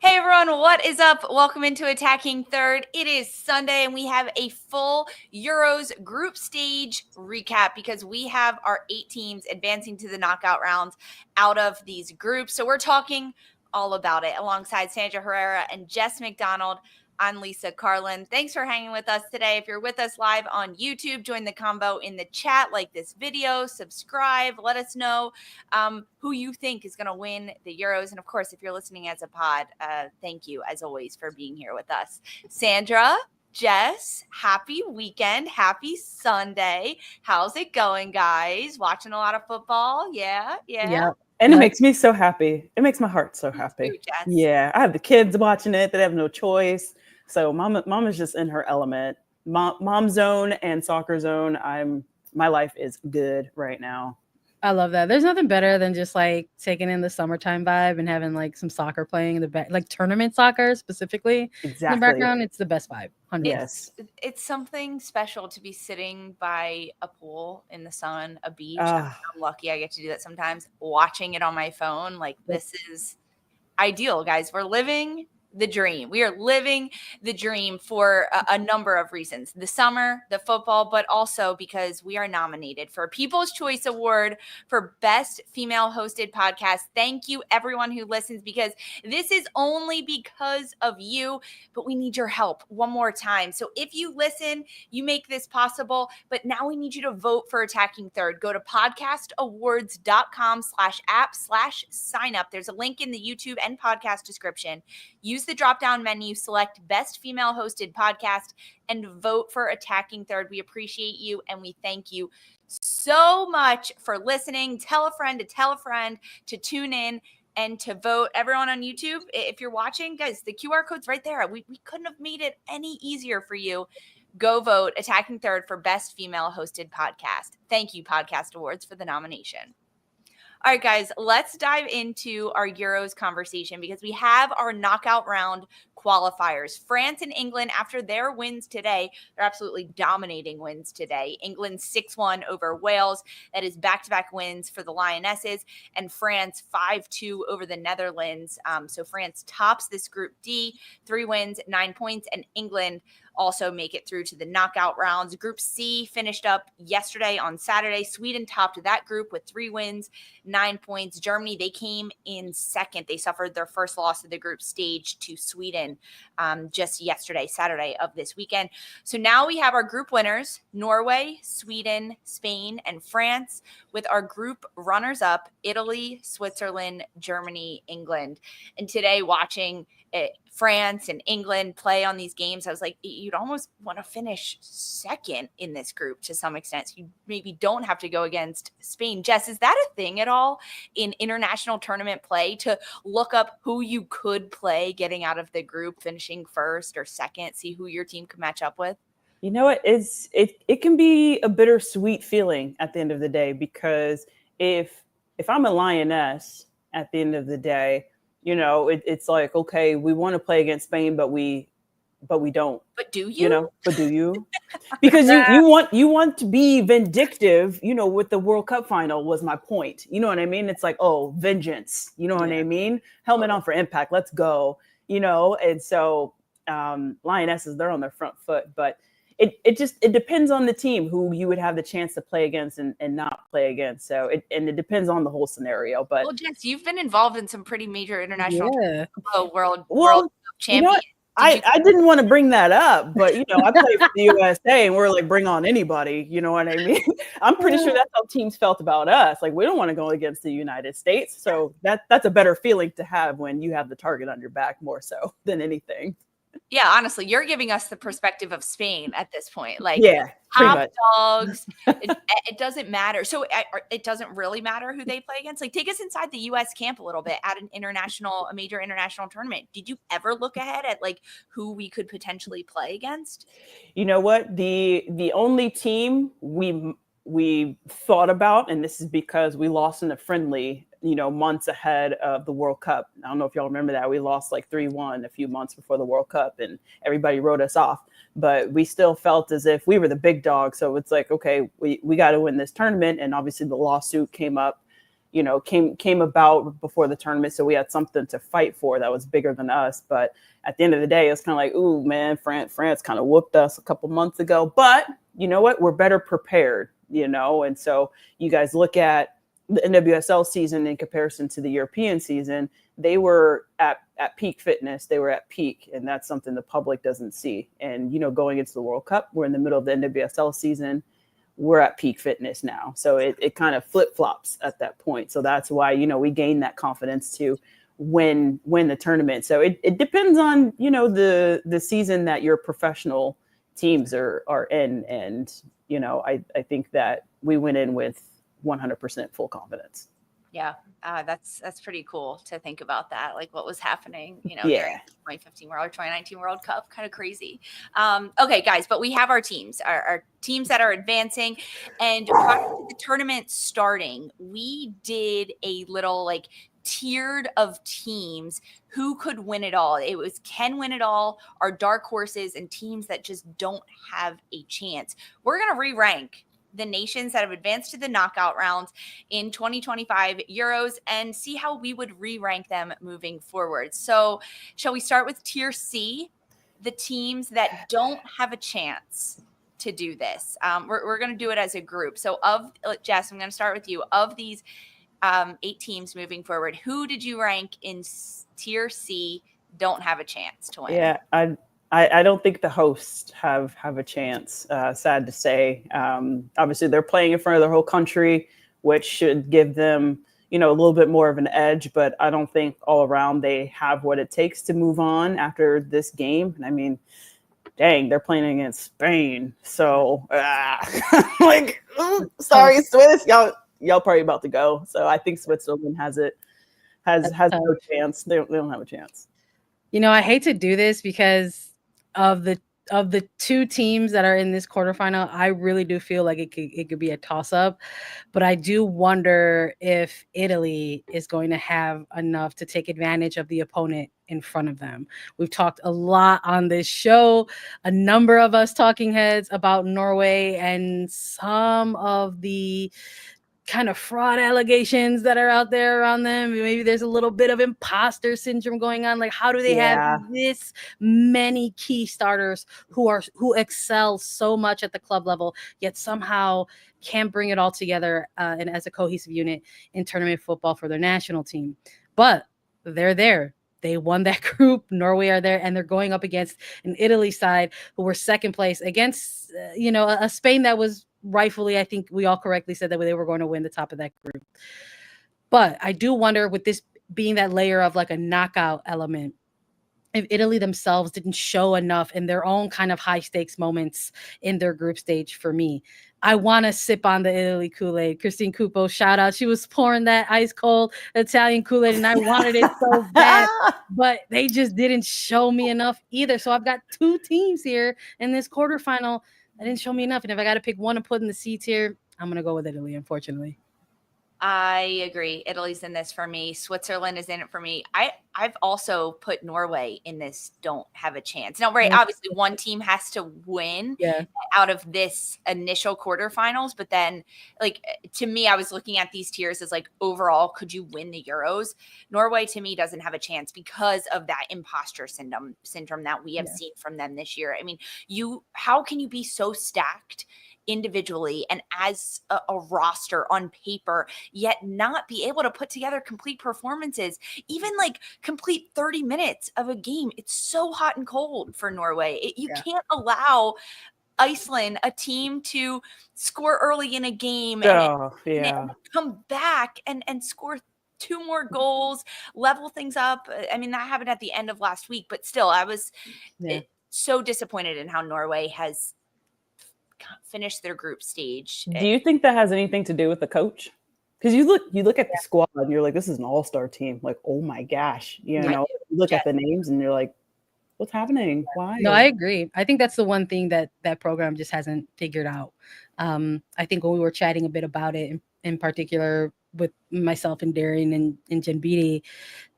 Hey everyone, what is up? Welcome into Attacking Third. It is Sunday and we have a full Euros group stage recap because we have our 8 teams advancing to the knockout rounds out of these groups. So we're talking all about it alongside Sandra Herrera and Jess McDonald. I'm Lisa Carlin. Thanks for hanging with us today. If you're with us live on YouTube, join the combo in the chat, like this video, subscribe, let us know who you think is going to win the Euros. And of course, if you're listening as a pod, thank you as always for being here with us. Sandra, Jess, happy weekend. Happy Sunday. How's it going, guys? Watching a lot of football? Yeah. And it makes me so happy. It makes my heart so happy. Jess. Yeah, I have the kids watching it. They have no choice. So mama's just in her element. Mom zone and soccer zone. My life is good right now. I love that. There's nothing better than just like taking in the summertime vibe and having like some soccer playing in the back, like tournament soccer specifically. Exactly. In the background, it's the best vibe. 100%. Yes. It's something special to be sitting by a pool in the sun, a beach. I'm lucky I get to do that sometimes. Watching it on my phone, like this is ideal, guys. We're living the dream. We are living the dream for a number of reasons. The summer, the football, but also because we are nominated for a People's Choice Award for Best Female Hosted Podcast. Thank you, everyone who listens, because this is only because of you, but we need your help one more time. So if you listen, you make this possible, but now we need you to vote for Attacking Third. Go to podcastawards.com/app/sign up. There's a link in the YouTube and podcast description. Use the drop-down menu, select Best Female Hosted Podcast, and vote for Attacking Third. We appreciate you, and we thank you so much for listening. Tell a friend to tune in and to vote. Everyone on YouTube, if you're watching, guys, the QR code's right there. We couldn't have made it any easier for you. Go vote Attacking Third for Best Female Hosted Podcast. Thank you, Podcast Awards, for the nomination. All right, guys, let's dive into our Euros conversation because we have our knockout round qualifiers. France and England, after their wins today, they're absolutely dominating wins today. England 6-1 over Wales. That is back-to-back wins for the Lionesses. And France 5-2 over the Netherlands. So France tops this Group D, 3 wins, 9 points, and England also make it through to the knockout rounds. Group C finished up yesterday on Saturday. Sweden topped that group with 3 wins, 9 points. Germany, they came in second. They suffered their first loss of the group stage to Sweden just yesterday, Saturday of this weekend. So now we have our group winners, Norway, Sweden, Spain, and France, with our group runners-up, Italy, Switzerland, Germany, England. And today, watching France and England play on these games, I was like, you'd almost want to finish second in this group to some extent. So you maybe don't have to go against Spain. Jess, is that a thing at all in international tournament play to look up who you could play getting out of the group, finishing first or second, see who your team could match up with? You know what? It can be a bittersweet feeling at the end of the day, because if I'm a Lioness at the end of the day, you know, it's like, okay, we want to play against Spain, but we don't. But do you? You know, but do you? Because you want to be vindictive, you know, with the World Cup final was my point. You know what I mean? It's like, oh, vengeance. You know what I mean? Helmet on for impact. Let's go. You know, and so Lionesses, they're on their front foot, but it depends on the team who you would have the chance to play against and not play against. So it depends on the whole scenario. But well, Jess, you've been involved in some pretty major international world champions. You know what? I didn't want to bring that up, but you know, I played for the USA and we're like, bring on anybody. You know what I mean? I'm pretty sure that's how teams felt about us. Like, we don't want to go against the United States. So that's a better feeling to have when you have the target on your back more so than anything. Yeah, honestly, you're giving us the perspective of Spain at this point. Like, top dogs, it doesn't matter. So it doesn't really matter who they play against. Like, take us inside the U.S. camp a little bit at a major international tournament. Did you ever look ahead at like who we could potentially play against? You know what? The only team we thought about, and this is because we lost in a friendly, you know, months ahead of the World Cup. I don't know if y'all remember that. We lost like 3-1 a few months before the World Cup and everybody wrote us off. But we still felt as if we were the big dog. So it's like, okay, we got to win this tournament. And obviously the lawsuit came up came about before the tournament. So we had something to fight for that was bigger than us. But at the end of the day, it's kind of like, ooh, man, France kind of whooped us a couple months ago. But you know what? We're better prepared, And so you guys look at the NWSL season in comparison to the European season, they were at peak fitness. They were at peak. And that's something the public doesn't see. And, going into the World Cup, we're in the middle of the NWSL season. We're at peak fitness now. So it kind of flip-flops at that point. So that's why, we gain that confidence to win the tournament. So it depends on, the season that your professional teams are in. And, I think that we went in with 100% full confidence. Yeah, that's pretty cool to think about that, like what was happening, during the 2015 World or 2019 World Cup, kind of crazy. Okay, guys, but we have our teams, our teams that are advancing, and prior to the tournament starting, we did a little tiered of teams who could win it all. It was can win it all, our dark horses, and teams that just don't have a chance. We're gonna re-rank the nations that have advanced to the knockout rounds in 2025 Euros and see how we would re-rank them moving forward. So shall we start with Tier C, the teams that don't have a chance to do this? We're going to do it as a group. So Jess, I'm going to start with you. Of these 8 teams moving forward, who did you rank in Tier C don't have a chance to win? Yeah, I don't think the hosts have a chance, sad to say. Obviously, they're playing in front of their whole country, which should give them, a little bit more of an edge. But I don't think all around they have what it takes to move on after this game. I mean, dang, they're playing against Spain. So, sorry, Swiss, y'all probably about to go. So I think Switzerland has no chance. They don't have a chance. I hate to do this because of the 2 teams that are in this quarterfinal, I really do feel like it could be a toss-up, but I do wonder if Italy is going to have enough to take advantage of the opponent in front of them. We've talked a lot on this show, a number of us talking heads, about Norway and some of the kind of fraud allegations that are out there around them. Maybe there's a little bit of imposter syndrome going on. Like, how do they have this many key starters who excel so much at the club level, yet somehow can't bring it all together and as a cohesive unit in tournament football for their national team? But they're there. They won that group. Norway are there, and they're going up against an Italy side who were second place against, a Spain that was rightfully, I think we all correctly said that they were going to win the top of that group. But I do wonder, with this being that layer of like a knockout element, if Italy themselves didn't show enough in their own kind of high stakes moments in their group stage for me. I want to sip on the Italy Kool-Aid. Christine Cupo, shout out. She was pouring that ice cold Italian Kool-Aid and I wanted it so bad, but they just didn't show me enough either. So I've got 2 teams here in this quarterfinal that didn't show me enough. And if I got to pick one to put in the C tier, I'm going to go with Italy, unfortunately. I agree. Italy's in this for me. Switzerland is in it for me. I've also put Norway in this don't have a chance. Now, right, obviously one team has to win out of this initial quarterfinals, but then to me, I was looking at these tiers as overall, could you win the Euros? Norway to me doesn't have a chance because of that imposter syndrome that we have seen from them this year. I mean, how can you be so stacked individually and as a roster on paper, yet not be able to put together complete performances, even complete 30 minutes of a game? It's so hot and cold for Norway. You can't allow Iceland, a team, to score early in a game and come back and score 2 more goals, level things up. I mean, that happened at the end of last week, but still, I was so disappointed in how Norway has finish their group stage. Do you think that has anything to do with the coach? Because you look at the squad and you're like, this is an all-star team. Like, oh my gosh, you look at the names and you're like, what's happening? Why? No, I agree. I think that's the one thing that program just hasn't figured out. I think when we were chatting a bit about it, in particular with myself and Darian and Jen Beatty,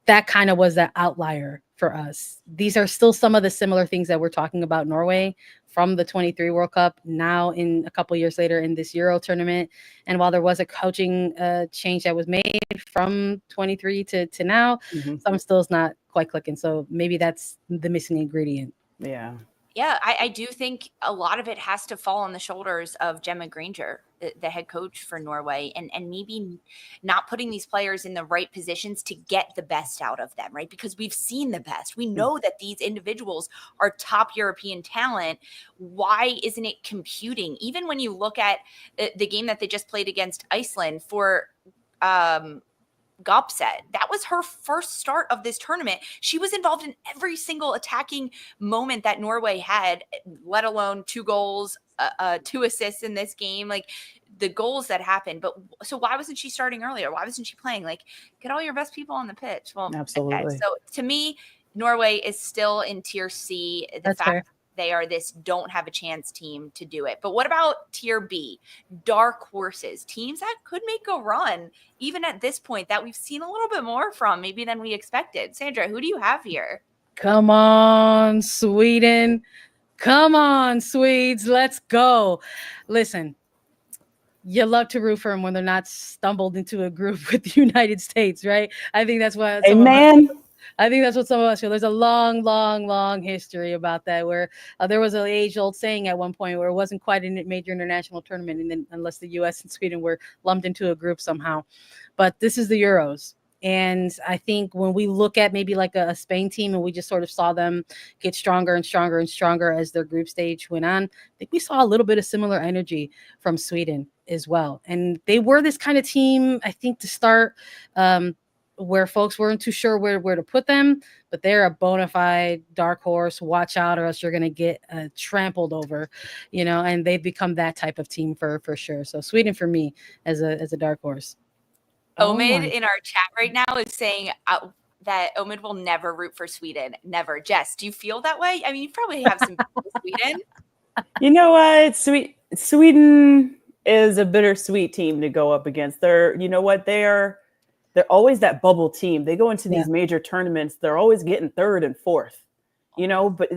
that kind of was that outlier for us. These are still some of the similar things that we're talking about Norway from the 23 World Cup, now in a couple years later in this Euro tournament. And while there was a coaching change that was made from 23 to now, some still is not quite clicking. So maybe that's the missing ingredient. Yeah. Yeah, I do think a lot of it has to fall on the shoulders of Gemma Granger, the head coach for Norway, and maybe not putting these players in the right positions to get the best out of them, right? Because we've seen the best. We know that these individuals are top European talent. Why isn't it computing? Even when you look at the game that they just played against Iceland for Gopset, that was her first start of this tournament. She was involved in every single attacking moment that Norway had, let alone 2 goals, 2 assists in this game, like the goals that happened. But so why wasn't she starting earlier? Why wasn't she playing? Like, get all your best people on the pitch. Well, absolutely. Okay. So to me, Norway is still in tier C. That's fair. They are this don't have a chance team to do it. But what about tier B? Dark horses, teams that could make a run, even at this point, that we've seen a little bit more from maybe than we expected. Sandra, who do you have here? Come on, Sweden. Come on, Swedes. Let's go. Listen, you love to root for them when they're not stumbled into a group with the United States, right? I think that's what I think that's what some of us feel. There's a long, long, long history about that, where there was an age-old saying at one point where it wasn't quite a major international tournament, and then unless the U.S. and Sweden were lumped into a group somehow. But this is the Euros. And I think when we look at maybe like a Spain team, and we just sort of saw them get stronger and stronger and stronger as their group stage went on, I think we saw a little bit of similar energy from Sweden as well. And they were this kind of team, I think, to start, where folks weren't too sure where to put them, but they're a bona fide dark horse. Watch out, or else you're going to get trampled over, and they've become that type of team for sure. So Sweden for me as a dark horse. Omid in our chat right now is saying that Omid will never root for Sweden. Never. Jess, do you feel that way? I mean, you probably have some Sweden. You know what? Sweden is a bittersweet team to go up against. They're always that bubble team. They go into these major tournaments. They're always getting 3rd and 4th, but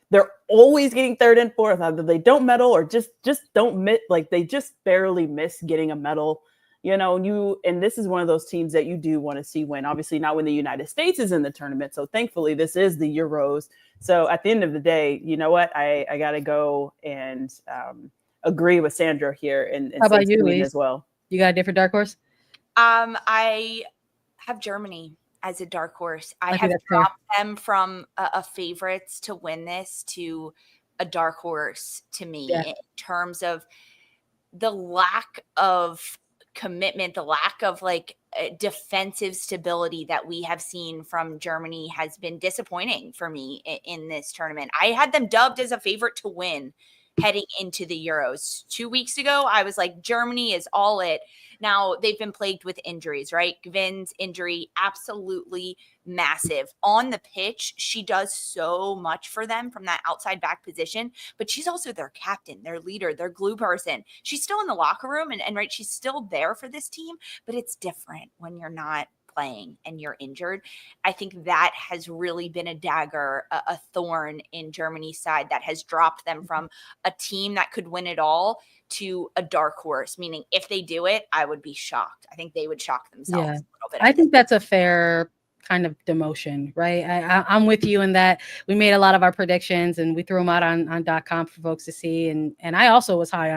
they're always getting 3rd and 4th. Either they don't medal or just don't miss. Like, they just barely miss getting a medal, and this is one of those teams that you do want to see win. Obviously not when the United States is in the tournament. So thankfully this is the Euros. So at the end of the day, you know what? I got to go and agree with Sandra here and how about you, Sweden as well. You got a different dark horse? I have Germany as a dark horse. I have dropped them from a favorites to win this to a dark horse to me in terms of the lack of commitment, the lack of defensive stability that we have seen from Germany has been disappointing for me in this tournament. I had them dubbed as a favorite to win heading into the Euros. 2 weeks ago, I was like, Germany is all it. Now, they've been plagued with injuries, right? Gvin's injury, absolutely massive. On the pitch, she does so much for them from that outside back position, but she's also their captain, their leader, their glue person. She's still in the locker room, and right, she's still there for this team, but it's different when you're not playing and you're injured. I think that has really been a dagger, a thorn in Germany's side that has dropped them from a team that could win it all to a dark horse, meaning if they do it, I would be shocked. I think they would shock themselves a little bit. I think that's a fair kind of demotion, right? I'm with you in that we made a lot of our predictions and we threw them out on .com for folks to see. And I also was high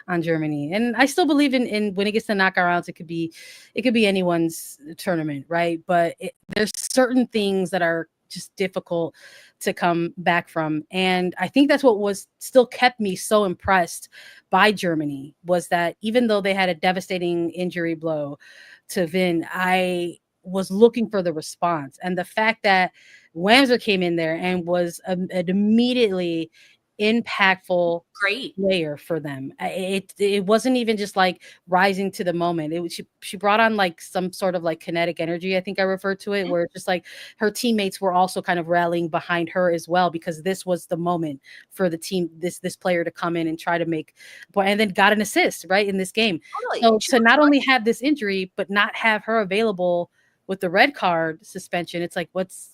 on Germany. And I still believe in when it gets to knockout rounds, it could be anyone's tournament, right? But there's certain things that are just difficult to come back from. And I think that's what was still kept me so impressed by Germany, was that even though they had a devastating injury blow to Vin, I was looking for the response. And the fact that Wamser came in there and was an immediately impactful great player for them. It wasn't even just like rising to the moment. She brought on like some sort of like kinetic energy, I think I referred to it, where just like her teammates were also kind of rallying behind her as well, because this was the moment for the team, this player to come in and try to make a point, and then got an assist right in this game. Totally. So to not only have this injury but not have her available with the red card suspension, it's like, what's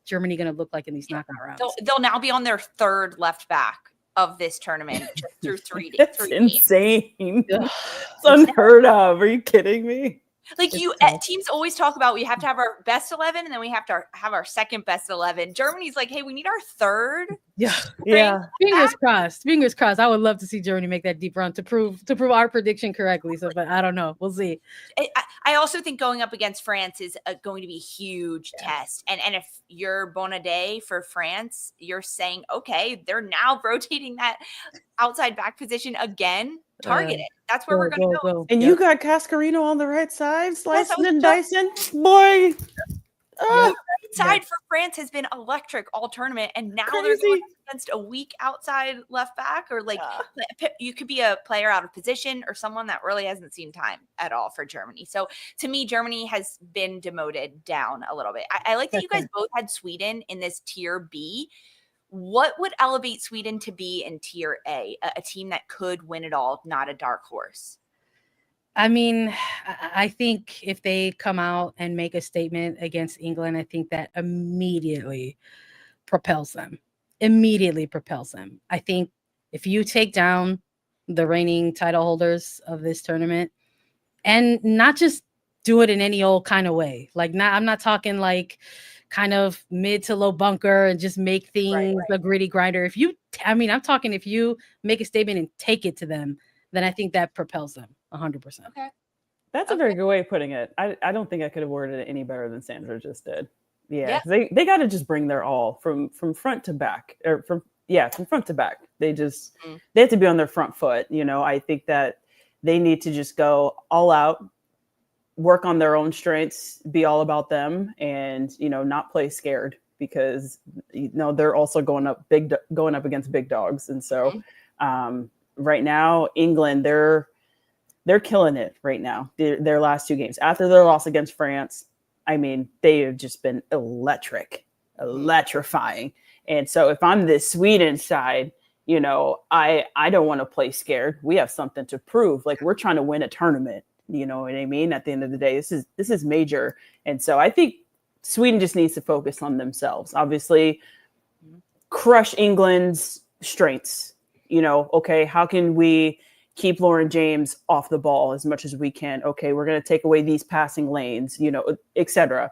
Germany going to look like in these knockout rounds? They'll now be on their third left back of this tournament just through three days. That's insane. It's unheard of. Are you kidding me? Like teams always talk about we have to have our best 11 and then we have to have our second best 11. Germany's like, hey, we need our third. Yeah. Fingers crossed. I would love to see Germany make that deep run to prove our prediction correctly. So, but I don't know. We'll see. I also think going up against France is going to be a huge test. And if you're Bonadé for France, you're saying, okay, they're now rotating that outside back position again. Target it. That's where we're going to go. And you got Cascarino on the right side, slicing and dicing. Boy. The side for France has been electric all tournament. And now they're going against a weak outside left back, or like you could be a player out of position or someone that really hasn't seen time at all for Germany. So to me, Germany has been demoted down a little bit. I like that you guys both had Sweden in this tier B. What would elevate Sweden to be in tier A, a team that could win it all, not a dark horse? I mean, I think if they come out and make a statement against England, I think that immediately propels them. I think if you take down the reigning title holders of this tournament, and not just do it in any old kind of way, like I'm not talking like kind of mid to low bunker and just make things a gritty grinder. I'm talking if you make a statement and take it to them, then I think that propels them 100%. Okay. That's a very good way of putting it. I don't think I could have worded it any better than Sandra just did. Yeah. They got to just bring their all from front to back, or from front to back. They have to be on their front foot. I think that they need to just go all out, work on their own strengths, be all about them, and not play scared, because they're also going up against big dogs. And so right now, England, they're killing it right now. Their last two games after their loss against France, I mean, they have just been electrifying. And so if I'm this Sweden side, I don't want to play scared. We have something to prove. Like, we're trying to win a tournament. You know what I mean? At the end of the day, this is major. And so I think Sweden just needs to focus on themselves. Obviously, crush England's strengths. Okay, how can we keep Lauren James off the ball as much as we can? Okay, we're going to take away these passing lanes, etc.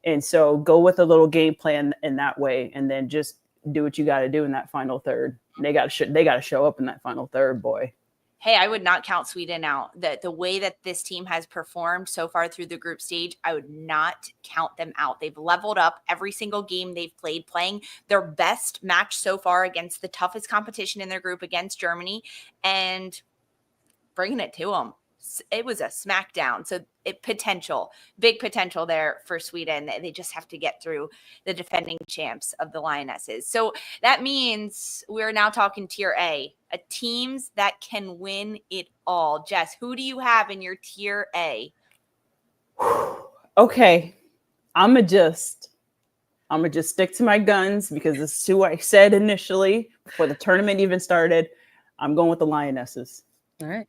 And so go with a little game plan in that way, and then just do what you got to do in that final third. They got to show up in that final third, boy. Hey, I would not count Sweden out. The way that this team has performed so far through the group stage, I would not count them out. They've leveled up every single game they've played, playing their best match so far against the toughest competition in their group, against Germany, and bringing it to them. It was a smackdown. So big potential there for Sweden. They just have to get through the defending champs of the Lionesses. So that means we're now talking tier A, teams that can win it all. Jess, who do you have in your tier A? Okay. I'm gonna just stick to my guns, because this is who I said initially before the tournament even started. I'm going with the Lionesses. All right.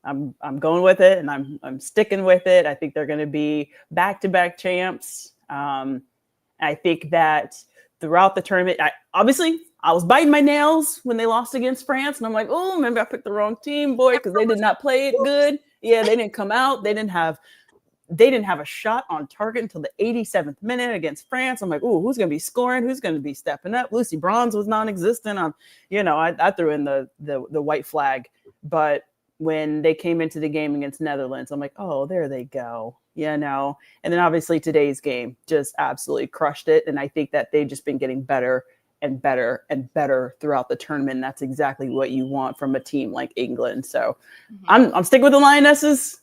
I'm going with it, and I'm sticking with it. I think they're going to be back-to-back champs. I think that throughout the tournament, I was biting my nails when they lost against France, and I'm like, oh, maybe I picked the wrong team, boy, because they did not play it good. Yeah, they didn't come out. They didn't have a shot on target until the 87th minute against France. I'm like, oh, who's going to be scoring? Who's going to be stepping up? Lucy Bronze was non-existent. I threw in the white flag, but when they came into the game against Netherlands, I'm like, oh, there they go. And then obviously today's game just absolutely crushed it. And I think that they've just been getting better and better and better throughout the tournament. And that's exactly what you want from a team like England. So I'm sticking with the Lionesses.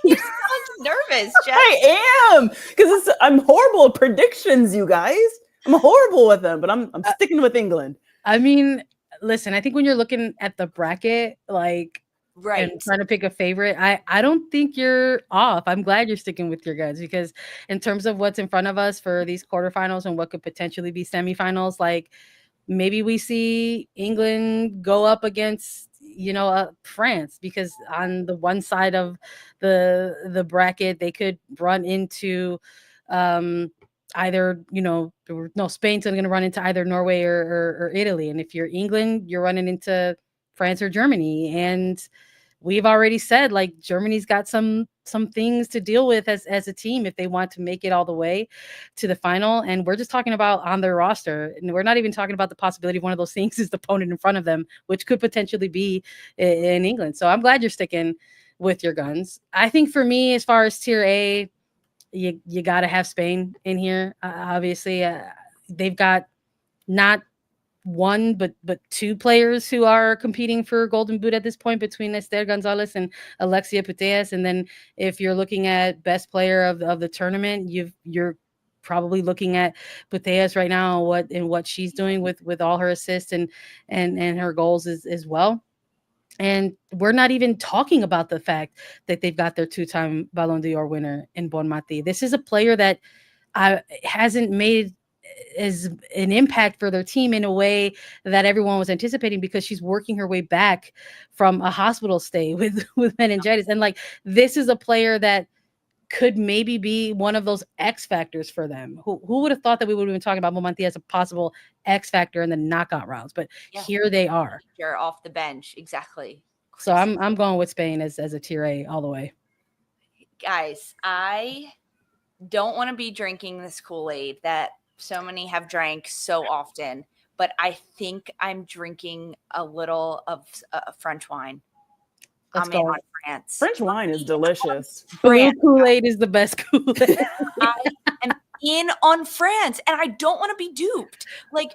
You sound nervous, Jess. I am, because I'm horrible at predictions, you guys. I'm horrible with them, but I'm sticking with England. I mean, listen, I think when you're looking at the bracket, right, and trying to pick a favorite, I don't think you're off. I'm glad you're sticking with your guys, because in terms of what's in front of us for these quarterfinals and what could potentially be semifinals, maybe we see England go up against France, because on the one side of the bracket, they could run into either, Spain's going to run into either Norway or Italy. And if you're England, you're running into France or Germany. And we've already said, like, Germany's got some things to deal with as a team if they want to make it all the way to the final. And we're just talking about on their roster. And we're not even talking about the possibility of one of those things is the opponent in front of them, which could potentially be in England. So I'm glad you're sticking with your guns. I think for me, as far as tier A, you got to have Spain in here. Obviously, they've got not one but two players who are competing for Golden Boot at this point, between Esther Gonzalez and Alexia Putellas. And then if you're looking at best player of the tournament, you're probably looking at Putellas right now, what she's doing with all her assists and her goals as well. And we're not even talking about the fact that they've got their 2-time Ballon d'Or winner in Bonmati. This is a player that hasn't made as an impact for their team in a way that everyone was anticipating, because she's working her way back from a hospital stay with meningitis. And like, this is a player that could maybe be one of those X factors for them. Who would have thought that we would have been talking about Bonmati as a possible X factor in the knockout rounds? But here they are. You're off the bench. Exactly. So I'm going with Spain as a tier A all the way. Guys, I don't want to be drinking this Kool-Aid that so many have drank so often, but I think I'm drinking a little of French wine. Let's I'm in go. on France. French wine is delicious. Blue Kool-Aid is the best Kool-Aid. I am in on France, and I don't want to be duped like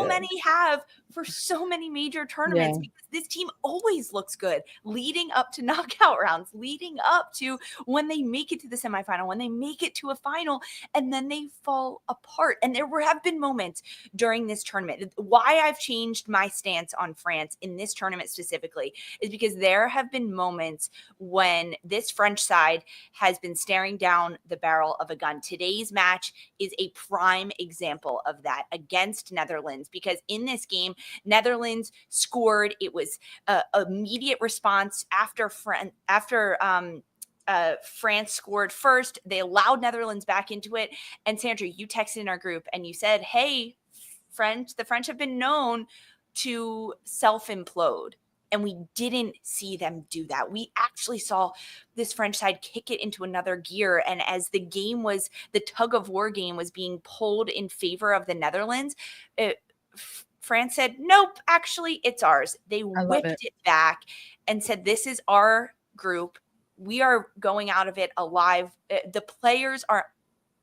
many have for so many major tournaments, because this team always looks good leading up to knockout rounds, leading up to when they make it to the semifinal, when they make it to a final, and then they fall apart. And there have been moments during this tournament. Why I've changed my stance on France in this tournament specifically is because there have been moments when this French side has been staring down the barrel of a gun. Today's match is a prime example of that against Netherlands, because in this game, Netherlands scored. It was immediate response after France scored first. They allowed Netherlands back into it. And Sandra, you texted in our group and you said, hey, the French have been known to self-implode. And we didn't see them do that. We actually saw this French side kick it into another gear. And as the tug of war game was being pulled in favor of the Netherlands, France said, nope, actually, it's ours. They whipped it back and said, this is our group. We are going out of it alive. The players are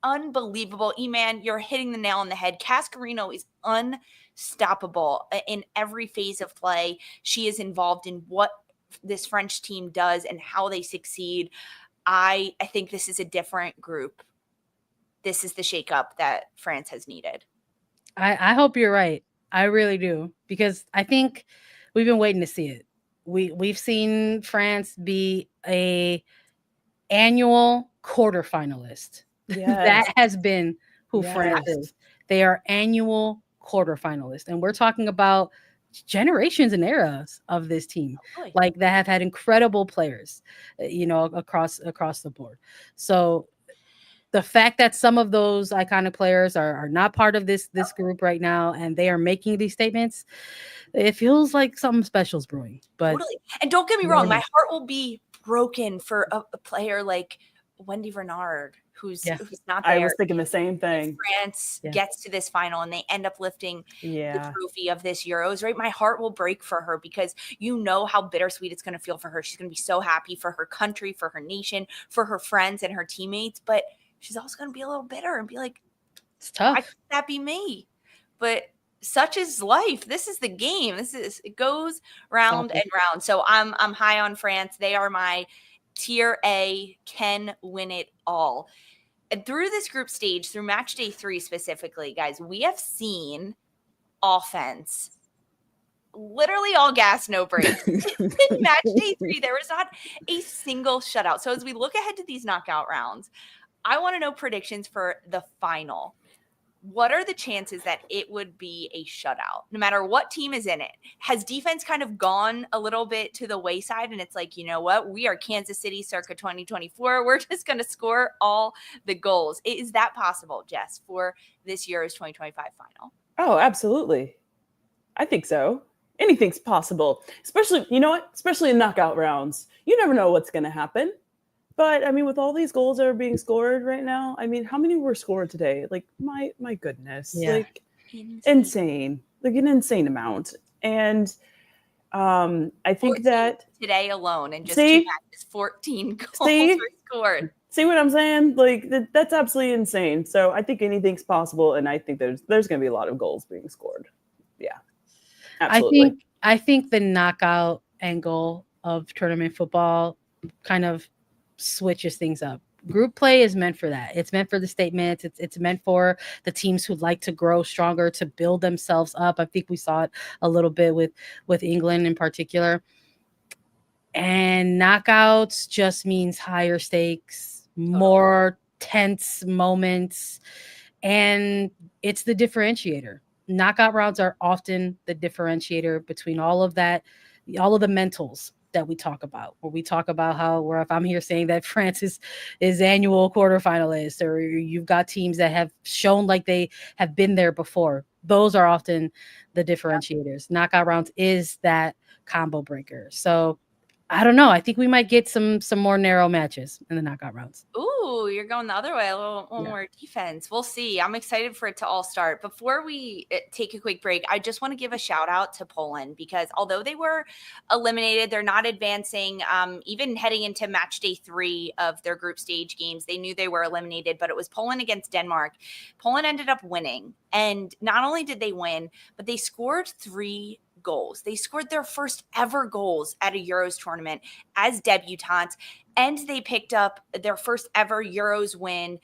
unbelievable. E-Man, you're hitting the nail on the head. Cascarino is unstoppable in every phase of play. She is involved in what this French team does and how they succeed. I think this is a different group. This is the shakeup that France has needed. I hope you're right. I really do, because I think we've been waiting to see it. We've seen France be a annual quarterfinalist. Yes. That has been who France is. They are annual quarterfinalists, and we're talking about generations and eras of this team, like that have had incredible players, across the board. So the fact that some of those iconic players are not part of this group right now, and they are making these statements, it feels like something special is brewing. But totally. And don't get me wrong, my heart will be broken for a player like Wendy Renard, who's not there. I was thinking the same thing. France gets to this final and they end up lifting the trophy of this Euros, right? My heart will break for her, because you know how bittersweet it's going to feel for her. She's going to be so happy for her country, for her nation, for her friends and her teammates, but she's also going to be a little bitter and be like, it's tough. Why couldn't that be me? But such is life. This is the game. It goes round and round. So I'm high on France. They are my tier A, can win it all. And through this group stage, through match day 3 specifically, guys, we have seen offense. Literally all gas, no brakes. In match day 3, there was not a single shutout. So as we look ahead to these knockout rounds, I want to know predictions for the final. what are the chances that it would be a shutout, no matter what team is in it? Has defense kind of gone a little bit to the wayside and it's like, you know what, we are Kansas City circa 2024. We're just going to score all the goals. Is that possible, Jess, for this year's 2025 final? Oh, absolutely. I think so. Anything's possible, especially, you know what, especially in knockout rounds. You never know what's going to happen. But I mean, with all these goals that are being scored right now, I mean, how many were scored today? Like, my goodness, like insane, like an insane amount. And I think that today alone, and just 2 matches, 14 goals were scored. See what I'm saying? Like that's absolutely insane. So I think anything's possible, and I think there's going to be a lot of goals being scored. Yeah, absolutely. I think the knockout angle of tournament football kind of switches things up. Group play is meant for that. It's meant for the statements. It's meant for the teams who like to grow stronger, to build themselves up. I think we saw it a little bit with England in particular. And knockouts just means higher stakes, more tense moments, and it's the differentiator. Knockout rounds are often the differentiator between all of that, all of the mentals that we talk about, where we talk about how, where if I'm here saying that France is annual quarterfinalist, or you've got teams that have shown like they have been there before, those are often the differentiators. Knockout rounds is that combo breaker. So I don't know. I think we might get some more narrow matches in the knockout rounds. Ooh, you're going the other way, a little more defense. We'll see. I'm excited for it to all start. Before we take a quick break, I just want to give a shout out to Poland, because although they were eliminated, they're not advancing. Even heading into match day 3 of their group stage games, they knew they were eliminated, but it was Poland against Denmark. Poland ended up winning. And not only did they win, but they scored 3 goals. They scored their first ever goals at a Euros tournament as debutantes, and they picked up their first ever Euros win.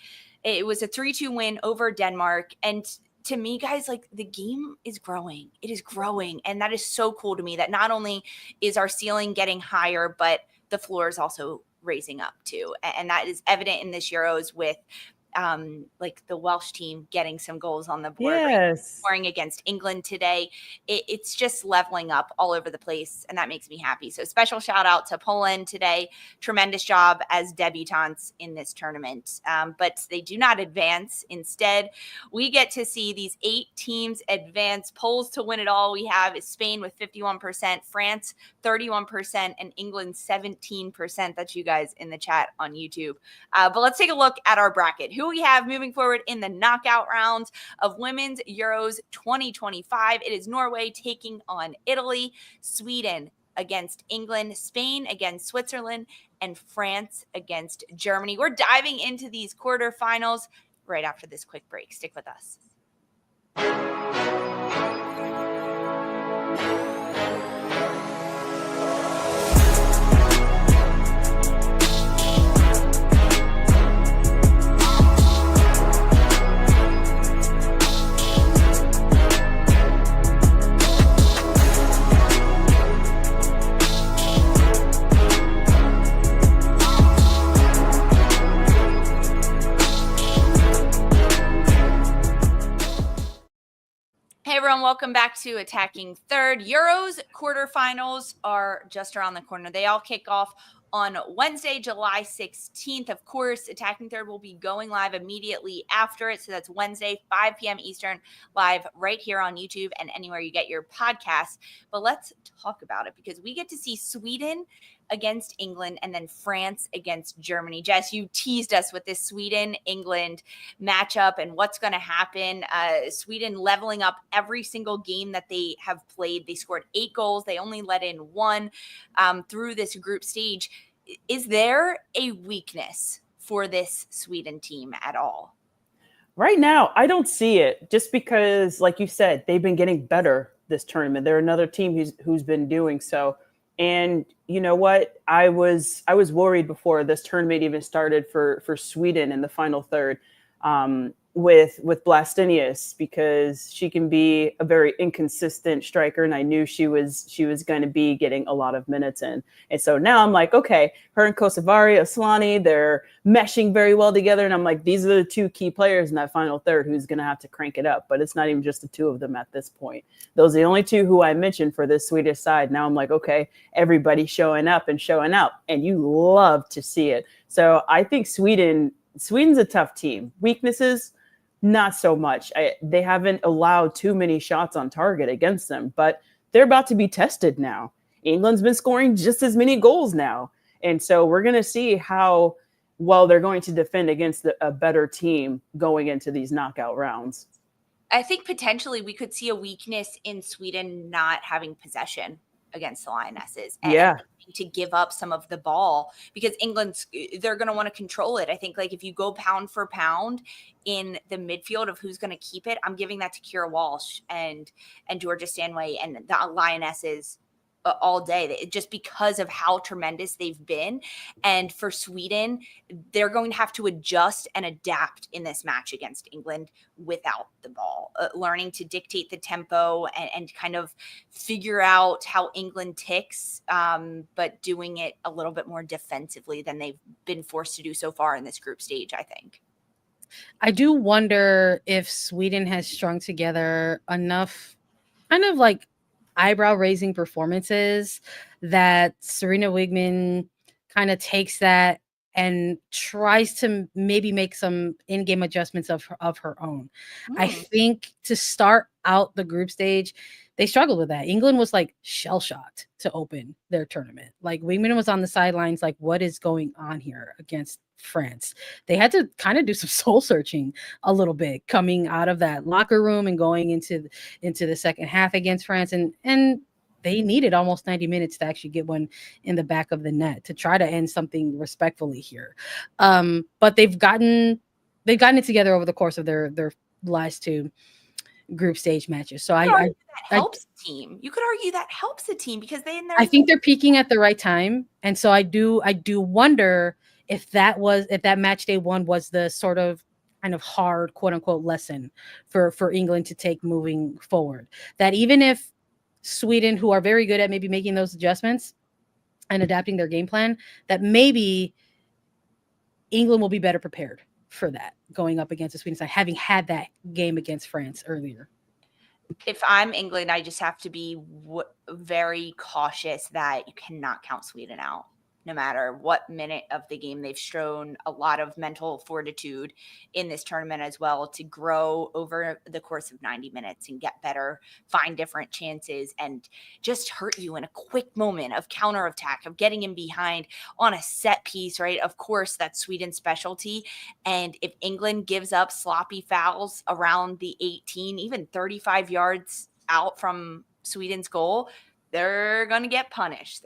It was a 3-2 win over Denmark. And to me, guys, like, the game is growing. It is growing. And that is so cool to me, that not only is our ceiling getting higher, but the floor is also raising up too. And that is evident in this Euros with like the Welsh team getting some goals on the board, right? Scoring against England today. It's just leveling up all over the place, and that makes me happy. So special shout out to Poland today. Tremendous job as debutantes in this tournament. But they do not advance. Instead, we get to see these 8 teams advance. Polls to win it all we have is Spain with 51%, France 31%, and England 17%. That's you guys in the chat on YouTube. But let's take a look at our bracket. Who we have moving forward in the knockout rounds of Women's Euros 2025. It is Norway taking on Italy, Sweden against England, Spain against Switzerland, and France against Germany. We're diving into these quarterfinals right after this quick break. Stick with us. Hey everyone, welcome back to Attacking Third. Euros quarterfinals are just around the corner. They all kick off on Wednesday, July 16th. Of course, Attacking Third will be going live immediately after it. So that's Wednesday, 5 p.m. Eastern, live right here on YouTube and anywhere you get your podcasts. But let's talk about it, because we get to see Sweden against England and then France against Germany. Jess, you teased us with this Sweden-England matchup and what's going to happen. Sweden leveling up every single game that they have played. They scored 8 goals. They only let in 1 through this group stage. Is there a weakness for this Sweden team at all? Right now, I don't see it, just because, like you said, they've been getting better this tournament. They're another team who's been doing so. And you know what? I was worried before this tournament even started for Sweden in the final third. with Blastinius, because she can be a very inconsistent striker, and I knew she was going to be getting a lot of minutes in. And so now I'm like, okay, her and Kosovari, Aslani, they're meshing very well together, and I'm like, these are the two key players in that final third who's going to have to crank it up. But it's not even just the two of them at this point. Those are the only two who I mentioned for this Swedish side. Now I'm like, okay, everybody showing up and showing out, and you love to see it. So I think Sweden's a tough team. Weaknesses, not so much. They haven't allowed too many shots on target against them, but they're about to be tested now. England's been scoring just as many goals now. And so we're going to see how well they're going to defend against a better team going into these knockout rounds. I think potentially we could see a weakness in Sweden not having possession against the Lionesses and to give up some of the ball, because they're going to want to control it. I think, like, if you go pound for pound in the midfield of who's going to keep it, I'm giving that to Kira Walsh and Georgia Stanway and the Lionesses all day, just because of how tremendous they've been. And for Sweden, they're going to have to adjust and adapt in this match against England without the ball, learning to dictate the tempo and kind of figure out how England ticks, but doing it a little bit more defensively than they've been forced to do so far in this group stage, I think. I do wonder if Sweden has strung together enough kind of like eyebrow-raising performances that Serena Wigman kind of takes that and tries to maybe make some in-game adjustments of her own. I think to start out the group stage, they struggled with that. England was like shell-shocked to open their tournament. Like, Wigman was on the sidelines like, what is going on here against France? They had to kind of do some soul searching a little bit coming out of that locker room and going into the second half against France, and they needed almost 90 minutes to actually get one in the back of the net to try to end something respectfully here. But they've gotten it together over the course of their last two group stage matches. So that helps the team. You could argue that helps the team because I think they're peaking at the right time, and so I do wonder if that match day one was the sort of kind of hard, quote unquote, lesson for England to take moving forward. That even if Sweden, who are very good at maybe making those adjustments and adapting their game plan, that maybe England will be better prepared for that going up against the Sweden side, having had that game against France earlier. If I'm England, I just have to be very cautious that you cannot count Sweden out. No matter what minute of the game, they've shown a lot of mental fortitude in this tournament as well to grow over the course of 90 minutes and get better, find different chances, and just hurt you in a quick moment of counterattack, of getting in behind on a set piece, right? Of course, that's Sweden's specialty. And if England gives up sloppy fouls around the 18, even 35 yards out from Sweden's goal, they're going to get punished.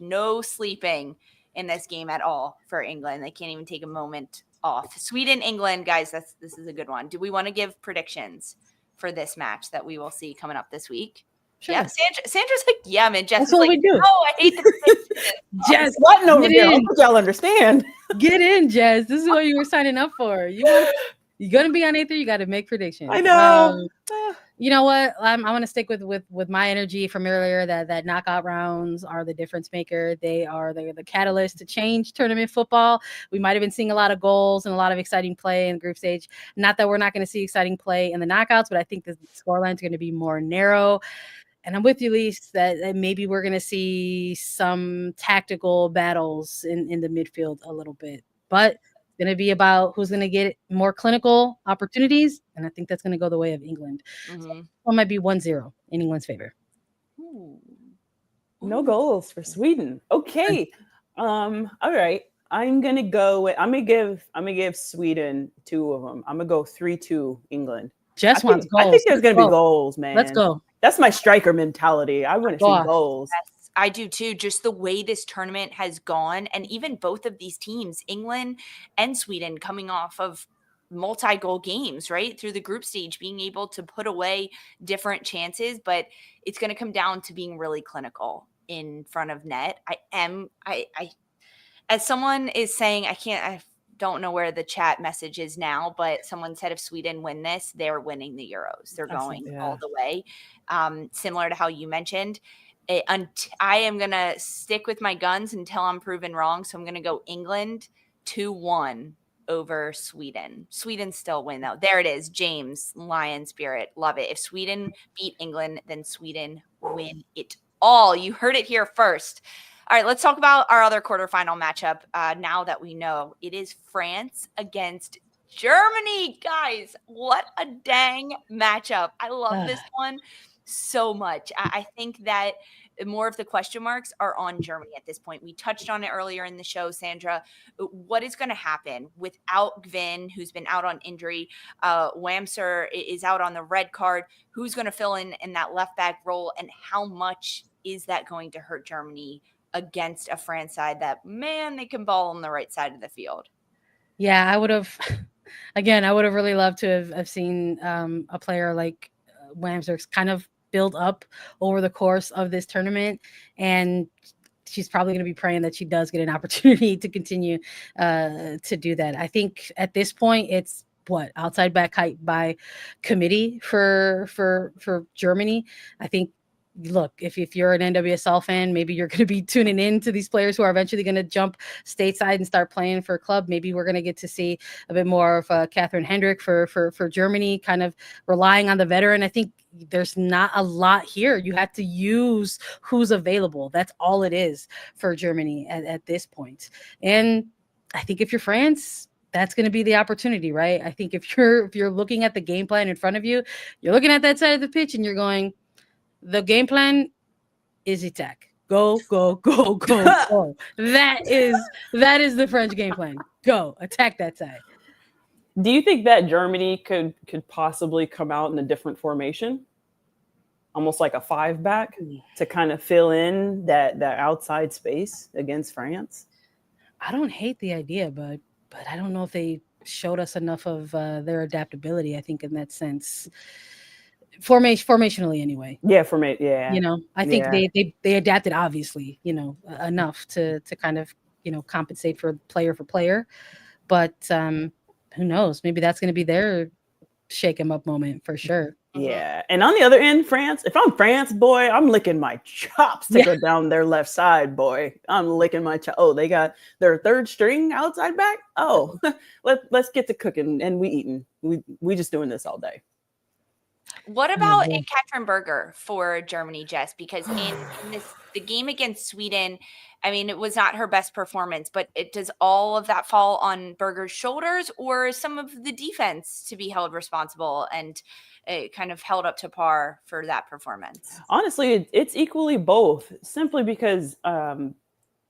No sleeping in this game at all for England. They can't even take a moment off. Sweden, England, guys, this is a good one. Do we want to give predictions for this match that we will see coming up this week? Sure. Yeah, Sandra's like, yeah, man. Jess That's what we do. Oh, I hate the predictions. Jess, what over here? I hope y'all understand. Get in, Jess. This is what you were signing up for. You're going to be on A3. You got to make predictions. I know. You know what? I want to stick with my energy from earlier that knockout rounds are the difference maker. They're the catalyst to change tournament football. We might have been seeing a lot of goals and a lot of exciting play in the group stage. Not that we're not going to see exciting play in the knockouts, but I think the scoreline is going to be more narrow. And I'm with you, Lise, that maybe we're going to see some tactical battles in the midfield a little bit. But it's going to be about who's going to get more clinical opportunities, and I think that's going to go the way of England. So one might be 1-0 in England's favor. Ooh. No goals for Sweden. Okay. All right. I'm going to give Sweden 2 of them. I'm going to go 3-2 England. Jess wants goals. I think there's going to be goals, man. Let's go. That's my striker mentality. I want to see goals. Yes. I do too. Just the way this tournament has gone, and even both of these teams, England and Sweden, coming off of multi-goal games, right? Through the group stage, being able to put away different chances, but it's going to come down to being really clinical in front of net. As someone is saying, don't know where the chat message is now, but someone said if Sweden win this, they're winning the Euros. They're going all the way. Similar to how you mentioned. I am going to stick with my guns until I'm proven wrong. So I'm going to go England 2-1 over Sweden. Sweden still win, though. There it is. James, Lion Spirit. Love it. If Sweden beat England, then Sweden win it all. You heard it here first. All right, let's talk about our other quarterfinal matchup. Now that we know it is France against Germany. Guys, what a dang matchup. I love this one so much. I think that more of the question marks are on Germany at this point. We touched on it earlier in the show, Sandra. What is going to happen without Gvin, who's been out on injury? Wamser is out on the red card. Who's going to fill in that left back role? And how much is that going to hurt Germany against a France side that, man, they can ball on the right side of the field? Yeah, I would have really loved to have seen a player like Wamser kind of build up over the course of this tournament, and she's probably going to be praying that she does get an opportunity to continue to do that. I think at this point it's outside back height by committee for Germany. I think, look, if you're an NWSL fan, maybe you're going to be tuning in to these players who are eventually going to jump stateside and start playing for a club. Maybe we're going to get to see a bit more of Catherine Hendrick for Germany, kind of relying on the veteran. I think there's not a lot here. You have to use who's available. That's all it is for Germany at this point. And I think if you're France, that's going to be the opportunity, right? I think if you're looking at the game plan in front of you, you're looking at that side of the pitch and you're going, the game plan is attack. Go, go, go, go, go. That is the French game plan. Go, attack that side. Do you think that Germany could possibly come out in a different formation? Almost like a 5-back to kind of fill in that outside space against France? I don't hate the idea, but I don't know if they showed us enough of their adaptability, I think, in that sense. Formationally anyway. Yeah. I think they adapted, obviously, enough to kind of, compensate for player. But who knows? Maybe that's going to be their shake 'em up moment for sure. Yeah. And on the other end, France, if I'm France, boy, I'm licking my chops to go down their left side, boy. I'm licking my chops. Oh, they got their third string outside back. Oh, let's get to cooking and we eating. We just doing this all day. What about Ann-Katrin Berger for Germany, Jess? Because in the game against Sweden, I mean, it was not her best performance, but does all of that fall on Berger's shoulders, or some of the defense to be held responsible and kind of held up to par for that performance? Honestly, it's equally both, simply because, there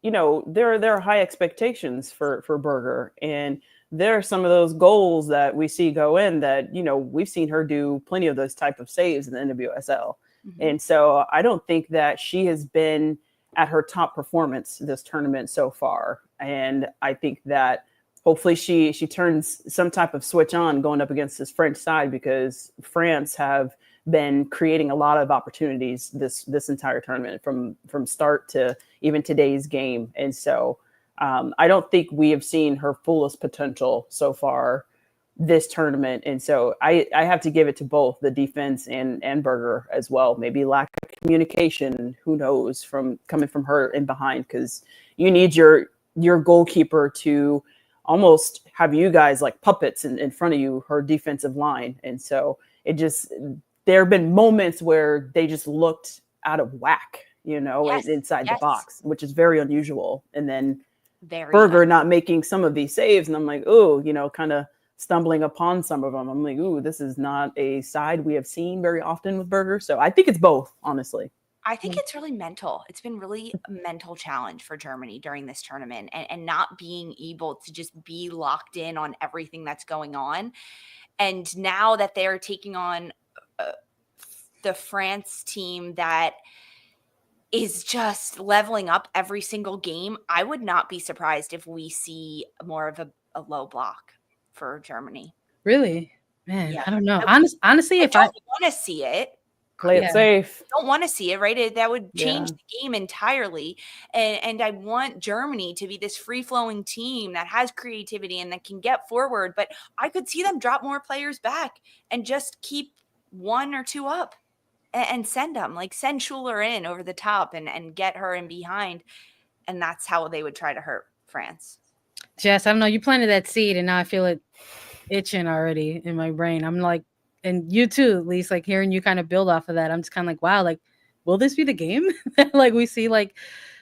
are high expectations for Berger, and there are some of those goals that we see go in that, we've seen her do plenty of those type of saves in the NWSL. Mm-hmm. And so I don't think that she has been at her top performance this tournament so far. And I think that hopefully she turns some type of switch on going up against this French side, because France have been creating a lot of opportunities this entire tournament from start to even today's game. And so I don't think we have seen her fullest potential so far this tournament. And so I have to give it to both the defense and Berger as well. Maybe lack of communication, who knows, coming from her in behind, because you need your goalkeeper to almost have you guys like puppets in front of you, her defensive line. And so there have been moments where they just looked out of whack, inside the box, which is very unusual. And then Berger not making some of these saves, and I'm like, kind of stumbling upon some of them. I'm like, this is not a side we have seen very often with Berger. So I think it's both, honestly. I think it's really mental. It's been really a mental challenge for Germany during this tournament, and not being able to just be locked in on everything that's going on. And now that they're taking on the France team that is just leveling up every single game, I would not be surprised if we see more of a low block for Germany. Really? Man, yeah. I don't know. Honestly, if I want to see it, Play it safe. Don't want to see it, right? That would change the game entirely. And I want Germany to be this free-flowing team that has creativity and that can get forward. But I could see them drop more players back and just keep 1 or 2 up and send them. Like, send Schuler in over the top and get her in behind. And that's how they would try to hurt France. Jess, I don't know. You planted that seed, and now I feel it itching already in my brain. I'm like, and you too, at least, like hearing you kind of build off of that. I'm just kind of like, wow, like, will this be the game? Like, we see like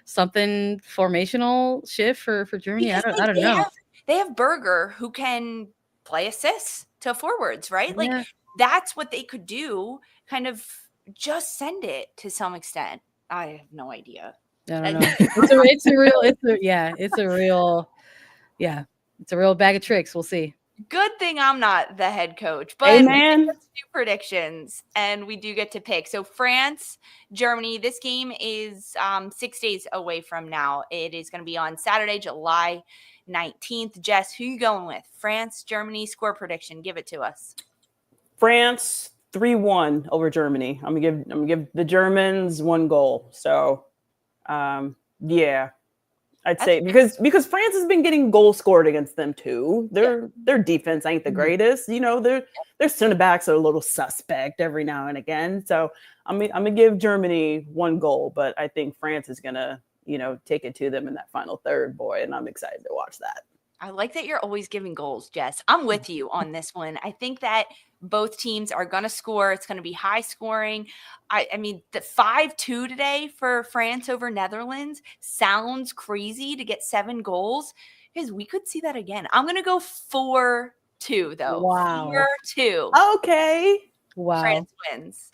something formational shift for Germany. Because, I don't know. They have Berger who can play assists to forwards, right? Like, that's what they could do. Kind of just send it to some extent. I have no idea. I don't know. It's a real bag of tricks. We'll see. Good thing I'm not the head coach, but Amen. let's do predictions, and we do get to pick. So France, Germany, this game is 6 days away from now. It is going to be on Saturday, July 19th. Jess, who you going with? France, Germany, score prediction. Give it to us. France 3-1 over Germany. I'm gonna give the Germans 1 goal. So, I'd say because France has been getting goals scored against them too. Their defense ain't the greatest. You know, their center backs are a little suspect every now and again. So I'm gonna give Germany 1 goal, but I think France is gonna, take it to them in that final third, boy, and I'm excited to watch that. I like that you're always giving goals, Jess. I'm with you on this one. I think that both teams are going to score. It's going to be high scoring. I mean, the 5-2 today for France over Netherlands sounds crazy to get 7 goals, because we could see that again. I'm going to go 4-2 though. Wow. 4-2. Okay. Wow. France wins.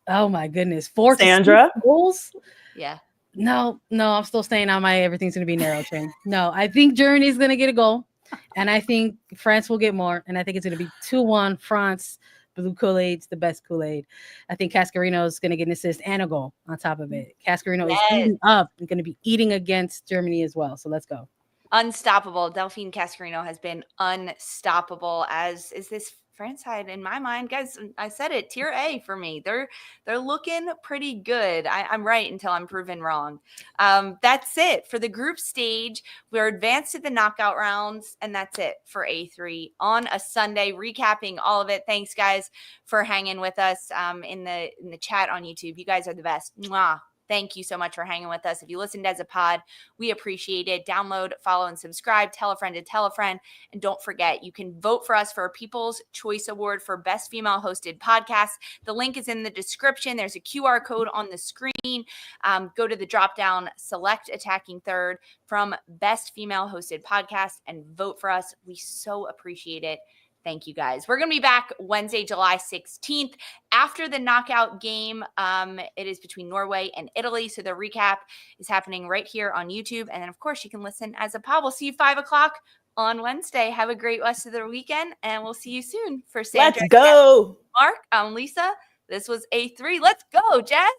Oh my goodness. 4 Sandra goals? Yeah. No, I'm still staying on my everything's going to be narrow train. No, I think Germany's going to get a goal, and I think France will get more, and I think it's going to be 2-1 France. Blue Kool-Aid's the best Kool-Aid. I think Cascarino is going to get an assist and a goal on top of it. Cascarino is eating up and going to be eating against Germany as well, so let's go. Unstoppable. Delphine Cascarino has been unstoppable, as is this France side in my mind. Guys, I said it, tier A for me. They're looking pretty good. I'm right until I'm proven wrong. That's it for the group stage. We're advanced to the knockout rounds, and that's it for A3 on a Sunday, recapping all of it. Thanks, guys, for hanging with us in the chat on YouTube. You guys are the best. Mwah. Thank you so much for hanging with us. If you listened as a pod, we appreciate it. Download, follow, and subscribe. Tell a friend to tell a friend. And don't forget, you can vote for us for a People's Choice Award for Best Female Hosted Podcast. The link is in the description. There's a QR code on the screen. Go to the drop-down, select Attacking Third from Best Female Hosted Podcast, and vote for us. We so appreciate it. Thank you, guys. We're going to be back Wednesday, July 16th after the knockout game. It is between Norway and Italy. So the recap is happening right here on YouTube. And then, of course, you can listen as a pod. We'll see you 5 o'clock on Wednesday. Have a great rest of the weekend, and we'll see you soon. For Sandra, let's go. Mark, I'm Lisa. This was A3. Let's go, Jess.